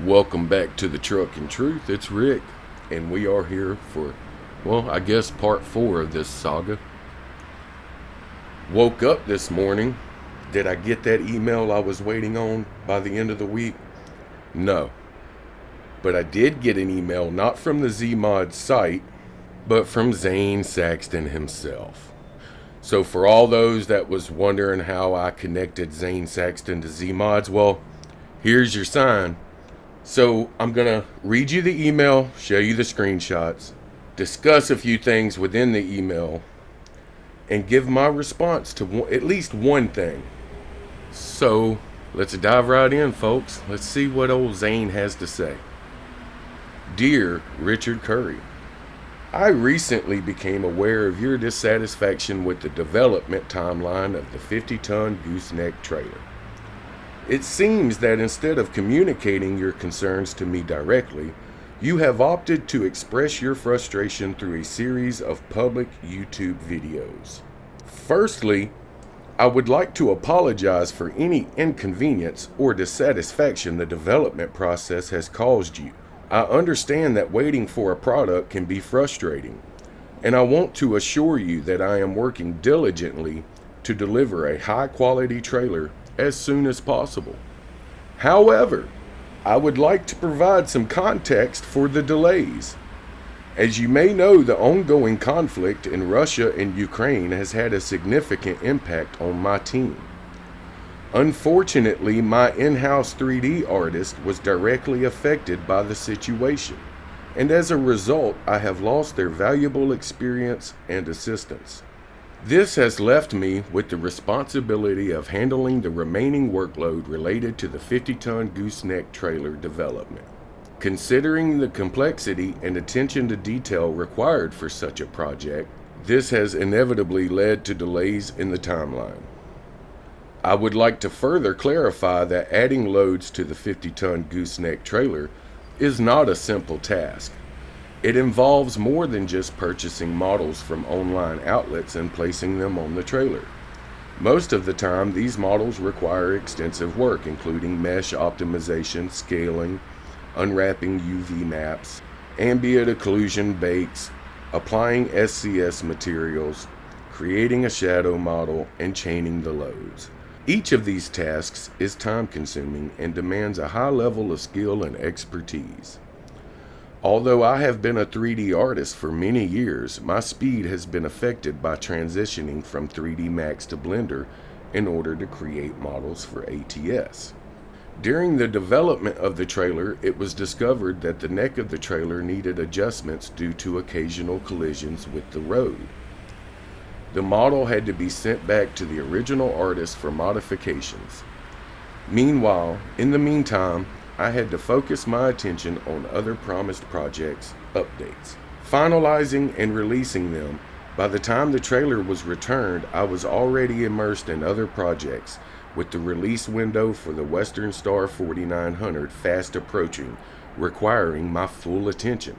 Welcome back to the Truck and Truth. It's Rick, and we are here for, I guess part 4 of this saga. Woke up this morning. Did I get that email I was waiting on by the end of the week? No. But I did get an email, not from the Zeemods site, but from Zane Saxton himself. So for all those that was wondering how I connected Zane Saxton to Zeemods, well, here's your sign. So I'm going to read you the email, show you the screenshots, discuss a few things within the email, and give my response to at least one thing. So let's dive right in, folks. Let's see what old Zane has to say. Dear Richard Curry, I recently became aware of your dissatisfaction with the development timeline of the 50-ton gooseneck trailer. It seems that instead of communicating your concerns to me directly, you have opted to express your frustration through a series of public YouTube videos. Firstly, I would like to apologize for any inconvenience or dissatisfaction the development process has caused you. I understand that waiting for a product can be frustrating, and I want to assure you that I am working diligently to deliver a high-quality trailer as soon as possible. However, I would like to provide some context for the delays. As you may know, the ongoing conflict in Russia and Ukraine has had a significant impact on my team. Unfortunately, my in-house 3D artist was directly affected by the situation, and as a result, I have lost their valuable experience and assistance. This has left me with the responsibility of handling the remaining workload related to the 50-ton gooseneck trailer development. Considering the complexity and attention to detail required for such a project, this has inevitably led to delays in the timeline. I would like to further clarify that adding loads to the 50-ton gooseneck trailer is not a simple task. It involves more than just purchasing models from online outlets and placing them on the trailer. Most of the time, these models require extensive work, including mesh optimization, scaling, unwrapping UV maps, ambient occlusion bakes, applying SCS materials, creating a shadow model, and chaining the loads. Each of these tasks is time-consuming and demands a high level of skill and expertise. Although I have been a 3D artist for many years, my speed has been affected by transitioning from 3D Max to Blender in order to create models for ATS. During the development of the trailer, it was discovered that the neck of the trailer needed adjustments due to occasional collisions with the road. The model had to be sent back to the original artist for modifications. Meanwhile, in the meantime, I had to focus my attention on other promised projects, updates. Finalizing and releasing them, by the time the trailer was returned, I was already immersed in other projects, with the release window for the Western Star 4900 fast approaching, requiring my full attention.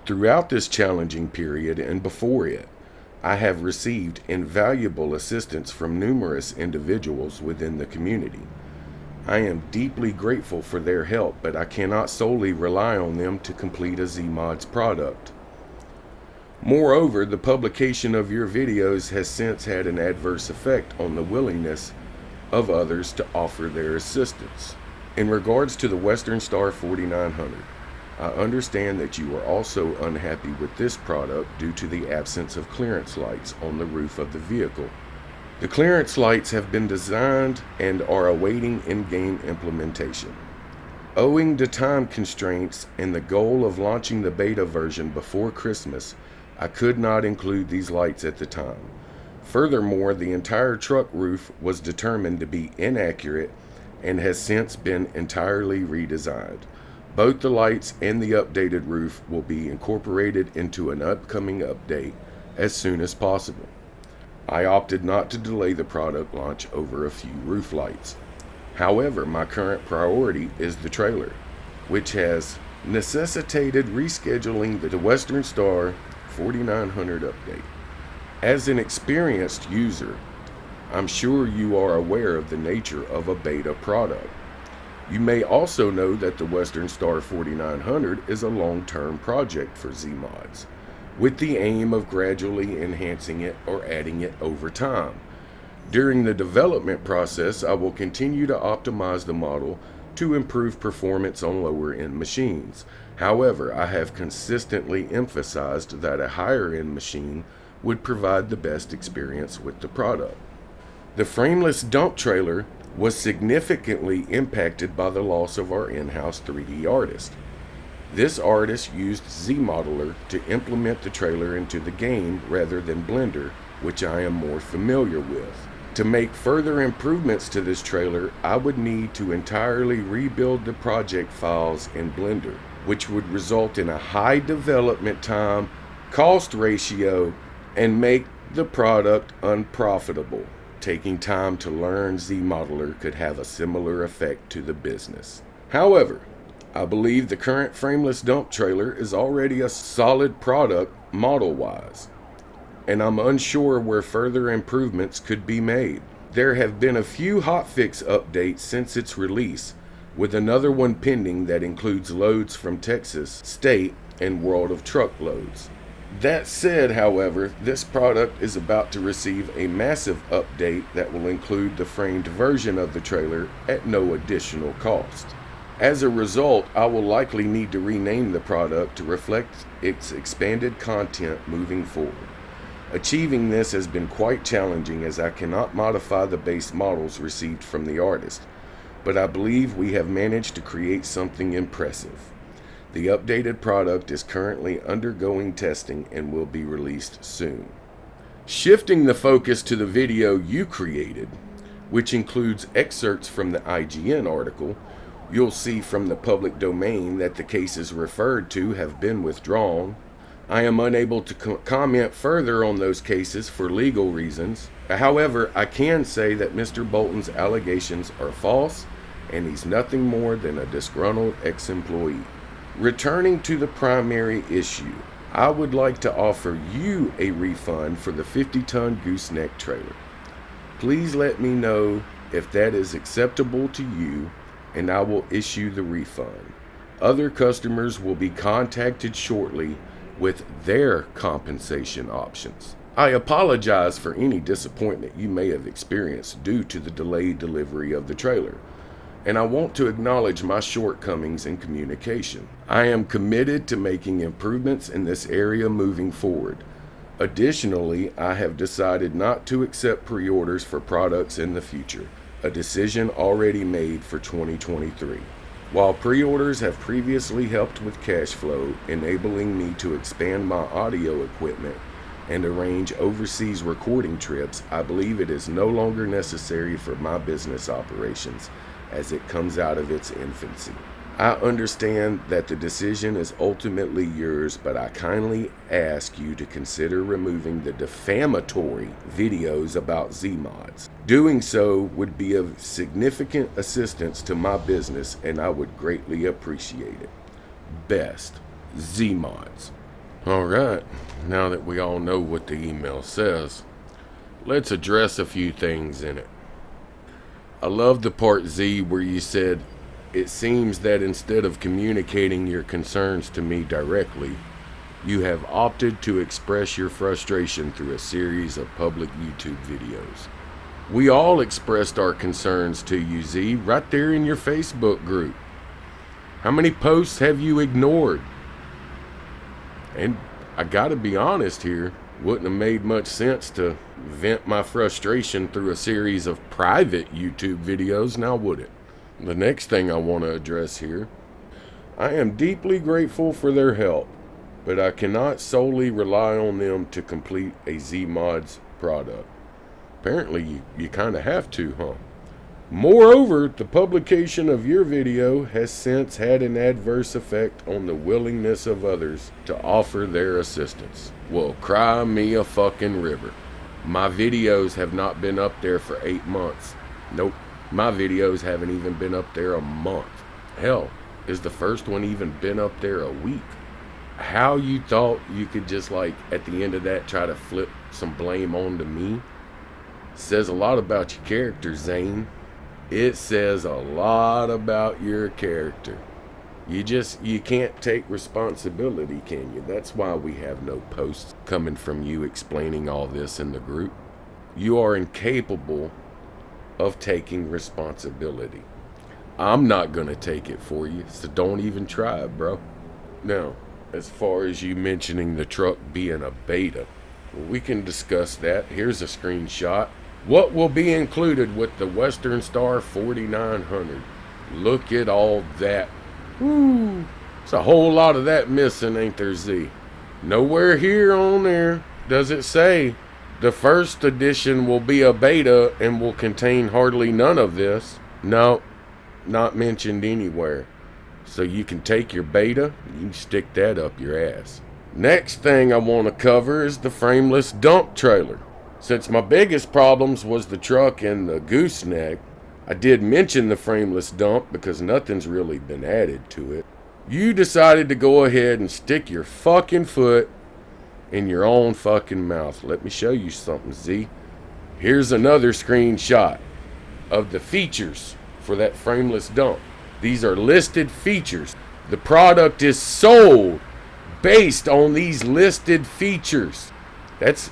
Throughout this challenging period and before it, I have received invaluable assistance from numerous individuals within the community. I am deeply grateful for their help, but I cannot solely rely on them to complete a Zeemods product. Moreover, the publication of your videos has since had an adverse effect on the willingness of others to offer their assistance. In regards to the Western Star 4900, I understand that you are also unhappy with this product due to the absence of clearance lights on the roof of the vehicle. The clearance lights have been designed and are awaiting in-game implementation. Owing to time constraints and the goal of launching the beta version before Christmas, I could not include these lights at the time. Furthermore, the entire truck roof was determined to be inaccurate and has since been entirely redesigned. Both the lights and the updated roof will be incorporated into an upcoming update as soon as possible. I opted not to delay the product launch over a few roof lights. However, my current priority is the trailer, which has necessitated rescheduling the Western Star 4900 update. As an experienced user, I'm sure you are aware of the nature of a beta product. You may also know that the Western Star 4900 is a long-term project for Zeemods, with the aim of gradually enhancing it or adding it over time. During the development process, I will continue to optimize the model to improve performance on lower-end machines. However, I have consistently emphasized that a higher-end machine would provide the best experience with the product. The frameless dump trailer was significantly impacted by the loss of our in-house 3D artist. This artist used Zeemodeler to implement the trailer into the game rather than Blender, which I am more familiar with. To make further improvements to this trailer, I would need to entirely rebuild the project files in Blender, which would result in a high development time, cost ratio, and make the product unprofitable. Taking time to learn Zeemodeler could have a similar effect to the business. However, I believe the current frameless dump trailer is already a solid product model-wise, and I'm unsure where further improvements could be made. There have been a few hotfix updates since its release, with another one pending that includes loads from Texas State and World of Truckloads. That said, however, this product is about to receive a massive update that will include the framed version of the trailer at no additional cost. As a result, I will likely need to rename the product to reflect its expanded content moving forward. Achieving this has been quite challenging as I cannot modify the base models received from the artist, but I believe we have managed to create something impressive. The updated product is currently undergoing testing and will be released soon. Shifting the focus to the video you created, which includes excerpts from the IGN article, you'll see from the public domain that the cases referred to have been withdrawn. I am unable to comment further on those cases for legal reasons. However, I can say that Mr. Bolton's allegations are false, and he's nothing more than a disgruntled ex-employee. Returning to the primary issue, I would like to offer you a refund for the 50-ton gooseneck trailer. Please let me know if that is acceptable to you, and I will issue the refund. Other customers will be contacted shortly with their compensation options. I apologize for any disappointment you may have experienced due to the delayed delivery of the trailer, and I want to acknowledge my shortcomings in communication. I am committed to making improvements in this area moving forward. Additionally, I have decided not to accept pre-orders for products in the future, a decision already made for 2023. While pre-orders have previously helped with cash flow, enabling me to expand my audio equipment and arrange overseas recording trips, I believe it is no longer necessary for my business operations as it comes out of its infancy. I understand that the decision is ultimately yours, but I kindly ask you to consider removing the defamatory videos about Zeemods. Doing so would be of significant assistance to my business, and I would greatly appreciate it. Best, Zeemods. Alright, now that we all know what the email says, let's address a few things in it. I love the part Z where you said, "It seems that instead of communicating your concerns to me directly, you have opted to express your frustration through a series of public YouTube videos." We all expressed our concerns to you, Z, right there in your Facebook group. How many posts have you ignored? And I gotta be honest here, wouldn't have made much sense to vent my frustration through a series of private YouTube videos, now would it? The next thing I want to address here, I am deeply grateful for their help, but I cannot solely rely on them to complete a Zeemods product. Apparently you kind of have to, huh? Moreover, the publication of your video has since had an adverse effect on the willingness of others to offer their assistance. Well, cry me a fucking river. My videos have not been up there for 8 months. Nope, my videos haven't even been up there a month. Hell, is the first one even been up there a week? How you thought you could just like at the end of that try to flip some blame onto me? Says a lot about your character, Zane. It says a lot about your character. You can't take responsibility, can you? That's why we have no posts coming from you explaining all this in the group. You are incapable of taking responsibility. I'm not going to take it for you, so don't even try it, bro. Now, as far as you mentioning the truck being a beta, well, we can discuss that. Here's a screenshot. What will be included with the Western Star 4900? Look at all that. Woo! It's a whole lot of that missing, ain't there, Z? Nowhere here on there does it say the first edition will be a beta and will contain hardly none of this. No, not mentioned anywhere. So you can take your beta, you can stick that up your ass. Next thing I want to cover is the frameless dump trailer. Since my biggest problems was the truck and the gooseneck, I did mention the frameless dump because nothing's really been added to it. You decided to go ahead and stick your fucking foot in your own fucking mouth. Let me show you something, Z. Here's another screenshot of the features for that frameless dump. These are listed features. The product is sold based on these listed features. That's,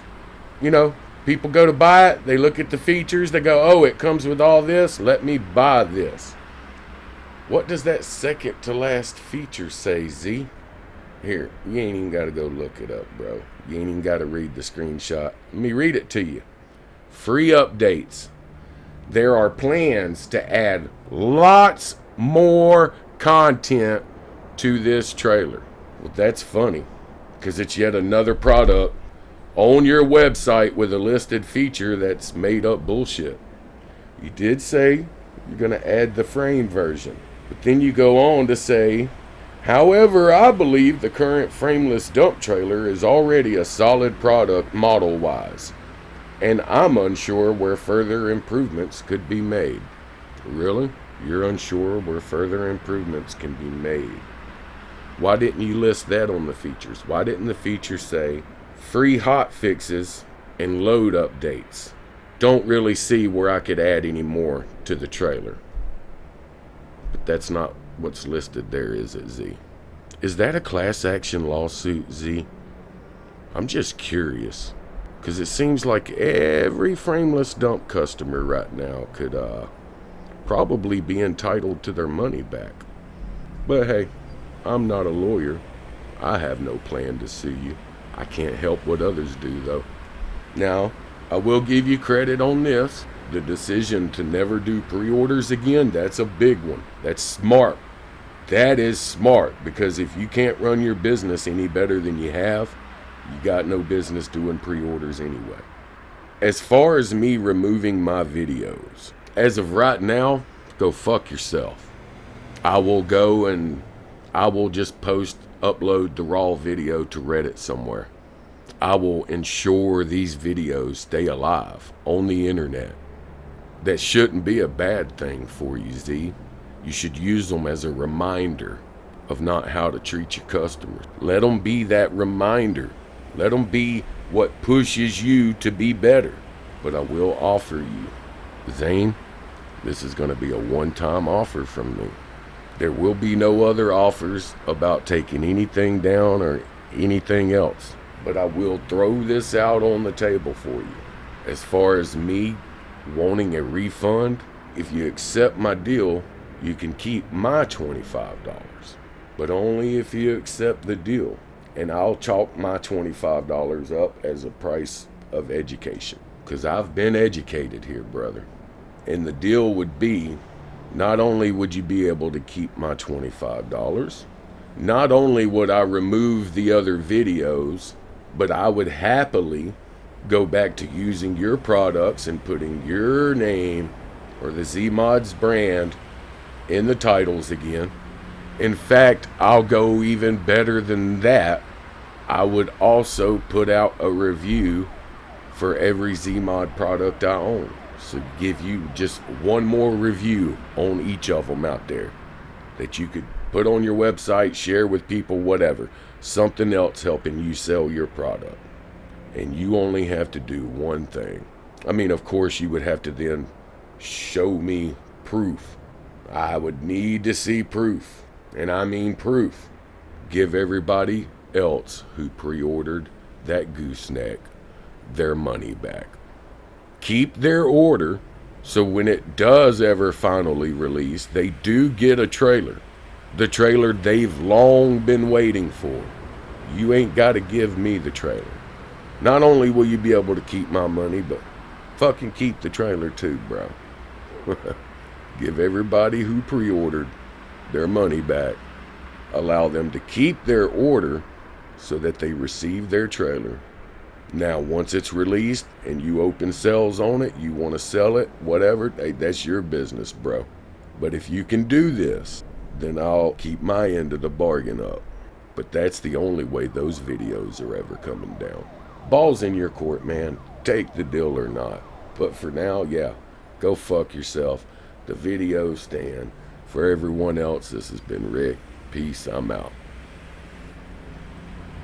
people go to buy it, they look at the features, they go, oh, it comes with all this, let me buy this. What does that second to last feature say, Z? Here, you ain't even got to go look it up, bro. You ain't even got to read the screenshot. Let me read it to you. Free updates. There are plans to add lots more content to this trailer. Well, that's funny, because it's yet another product on your website with a listed feature that's made up bullshit. You did say you're going to add the frame version, but then you go on to say, however, I believe the current frameless dump trailer is already a solid product model-wise, and I'm unsure where further improvements could be made. Really? You're unsure where further improvements can be made? Why didn't you list that on the features? Why didn't the feature say free hot fixes and load updates? Don't really see where I could add any more to the trailer. But that's not what's listed there, is it, Z? Is that a class action lawsuit, Z? I'm just curious, because it seems like every frameless dump customer right now could probably be entitled to their money back. But hey, I'm not a lawyer. I have no plan to sue you. I can't help what others do, though. Now, I will give you credit on this. The decision to never do pre-orders again, that's a big one. That's smart. That is smart, because if you can't run your business any better than you have, you got no business doing pre-orders anyway. As far as me removing my videos, as of right now, go fuck yourself. I will go and I will just upload the raw video to Reddit somewhere. I will ensure these videos stay alive on the internet. That shouldn't be a bad thing for you, Z. You should use them as a reminder of not how to treat your customers. Let them be that reminder. Let them be what pushes you to be better. But I will offer you, Zane, this is going to be a one-time offer from me. There will be no other offers about taking anything down or anything else. But I will throw this out on the table for you. As far as me wanting a refund, if you accept my deal, you can keep my $25. But only if you accept the deal. And I'll chalk my $25 up as a price of education. Because I've been educated here, brother. And the deal would be, not only would you be able to keep my $25, not only would I remove the other videos, but I would happily go back to using your products and putting your name or the Zeemods brand in the titles again. In fact, I'll go even better than that. I would also put out a review for every Zeemod product I own. So give you just one more review on each of them out there that you could put on your website, share with people, whatever. Something else helping you sell your product. And you only have to do one thing. I mean, of course, you would have to then show me Proof. I would need to see proof. And I mean proof. Give everybody else who pre-ordered that gooseneck their money back. Keep their order so when it does ever finally release, they do get a trailer. The trailer they've long been waiting for. You ain't got to give me the trailer. Not only will you be able to keep my money, but fucking keep the trailer too, bro. Give everybody who pre-ordered their money back. Allow them to keep their order so that they receive their trailer. Now, once it's released and you open sales on it, you want to sell it, whatever, hey, that's your business, bro. But if you can do this, then I'll keep my end of the bargain up. But that's the only way those videos are ever coming down. Ball's in your court, man. Take the deal or not. But for now, yeah, go fuck yourself. The videos stand. For everyone else, this has been Rick. Peace, I'm out.